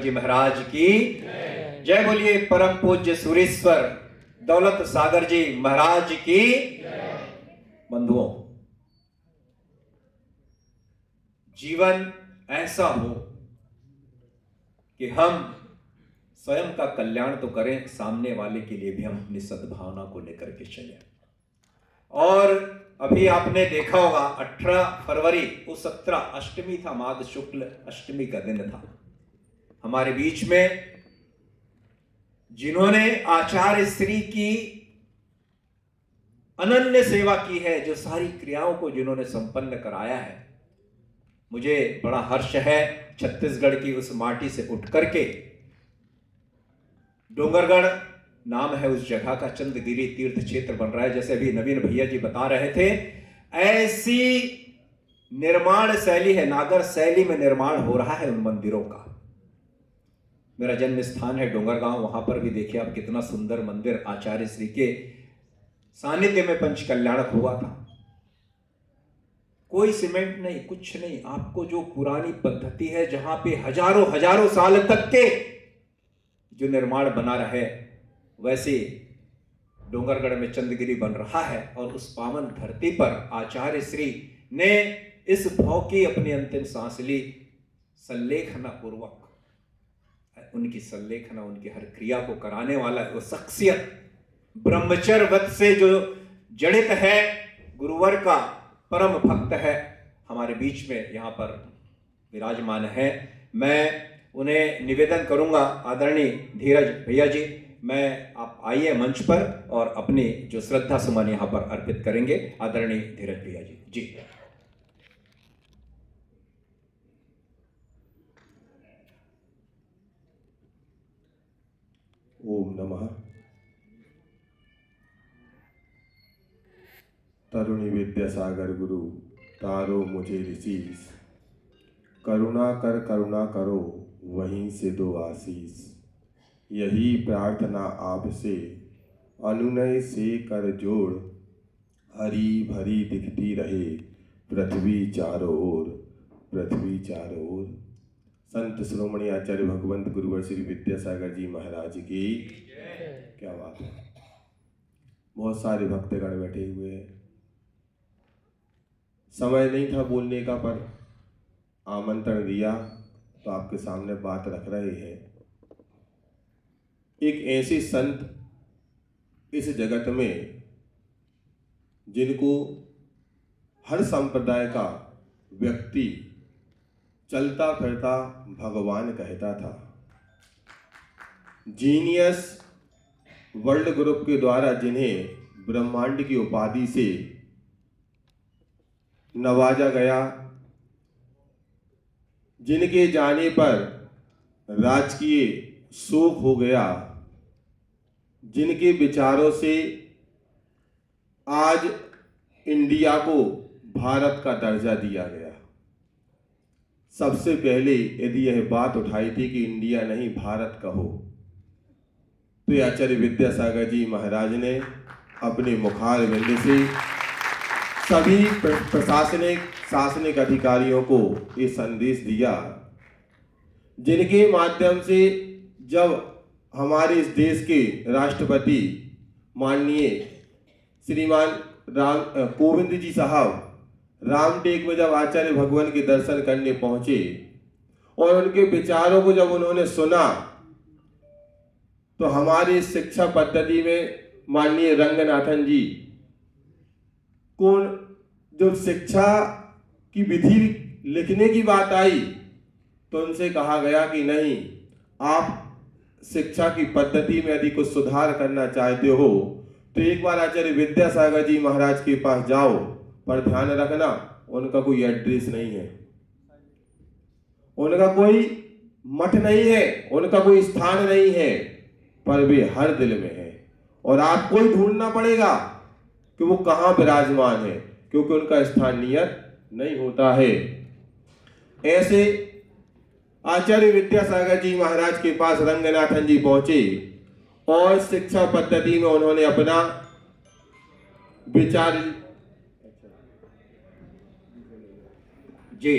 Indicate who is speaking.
Speaker 1: जी महाराज की जय। बोलिए परम पूज्य सुरेश्वर दौलत सागर जी महाराज की। बंधुओं, जीवन ऐसा हो कि हम स्वयं का कल्याण तो करें, सामने वाले के लिए भी हम अपनी सद्भावना को लेकर के चलें। और अभी आपने देखा होगा 18 फरवरी उस 17 अष्टमी था, माघ शुक्ल अष्टमी का दिन था। हमारे बीच में जिन्होंने आचार्य श्री की अनन्य सेवा की है, जो सारी क्रियाओं को जिन्होंने संपन्न कराया है, मुझे बड़ा हर्ष है छत्तीसगढ़ की उस माटी से उठ करके डोंगरगढ़ नाम है उस जगह का, चंद्रगिरी तीर्थ क्षेत्र बन रहा है। जैसे अभी नवीन भैया जी बता रहे थे, ऐसी निर्माण शैली है, नागर शैली में निर्माण हो रहा है उन मंदिरों का। मेरा जन्म स्थान है डोंगरगांव, वहां पर भी देखिए आप कितना सुंदर मंदिर आचार्य श्री के सानिध्य में पंच कल्याणक हुआ था। कोई सीमेंट नहीं, कुछ नहीं, आपको जो पुरानी पद्धति है जहां पे हजारों हजारों साल तक के जो निर्माण बना रहे, वैसे डोंगरगढ़ में चंद्रगिरी बन रहा है। और उस पावन धरती पर आचार्य श्री ने इस भाव की अपनी अंतिम सांस ली, संलेखना पूर्वक उनकी संलेखना, उनकी हर क्रिया को कराने वाला वो शख्सियत ब्रह्मचर्य वत से जो जड़ित है, गुरुवर का परम भक्त है, हमारे बीच में यहाँ पर विराजमान है। मैं उन्हें निवेदन करूंगा, आदरणीय धीरज भैया जी, मैं आप आइए मंच पर और अपनी जो श्रद्धा सुमन यहाँ पर अर्पित करेंगे। आदरणीय धीरज भैया जी।
Speaker 2: ओम नमः। तरुणी विद्यासागर गुरु तारो मुझे ऋषिस, करुणा करो वहीं से दो आशीष। यही प्रार्थना आपसे अनुनय से कर जोड़, हरी भरी दिखती रहे पृथ्वी चारों ओर, पृथ्वी चारों ओर। संत श्रोमणी आचार्य भगवंत गुरुवर श्री विद्यासागर जी महाराज की क्या बात है। बहुत सारे भक्तगण बैठे हुए हैं, समय नहीं था बोलने का, पर आमंत्रण दिया तो आपके सामने बात रख रहे हैं। एक ऐसे संत इस जगत में जिनको हर संप्रदाय का व्यक्ति चलता फिरता भगवान कहता था। जीनियस वर्ल्ड ग्रुप के द्वारा जिन्हें ब्रह्मांड की उपाधि से नवाजा गया, जिनके जाने पर राजकीय शोक हो गया, जिनके विचारों से आज इंडिया को भारत का दर्जा दिया गया। सबसे पहले यदि यह बात उठाई थी कि इंडिया नहीं भारत कहो, तो आचार्य विद्यासागर जी महाराज ने अपने मुखार बिंद से सभी शासनिक अधिकारियों को ये संदेश दिया, जिनके माध्यम से जब हमारे इस देश के राष्ट्रपति माननीय श्रीमान कोविंद जी साहब रामटेक में जब आचार्य भगवान के दर्शन करने पहुंचे और उनके विचारों को जब उन्होंने सुना, तो हमारी शिक्षा पद्धति में माननीय रंगनाथन जी को जो शिक्षा की विधि लिखने की बात आई, तो उनसे कहा गया कि नहीं, आप शिक्षा की पद्धति में यदि कुछ सुधार करना चाहते हो तो एक बार आचार्य विद्यासागर जी महाराज के पास जाओ, पर ध्यान रखना उनका कोई एड्रेस नहीं है, उनका कोई मठ नहीं है, उनका कोई स्थान नहीं है, पर वे हर दिल में है। और आपको ही ढूंढना पड़ेगा कि वो कहाँ विराजमान है, क्योंकि उनका स्थान नियत नहीं होता है। ऐसे आचार्य विद्यासागर जी महाराज के पास रंगनाथन जी पहुंचे और शिक्षा पद्धति में उन्होंने अपना विचार
Speaker 1: जी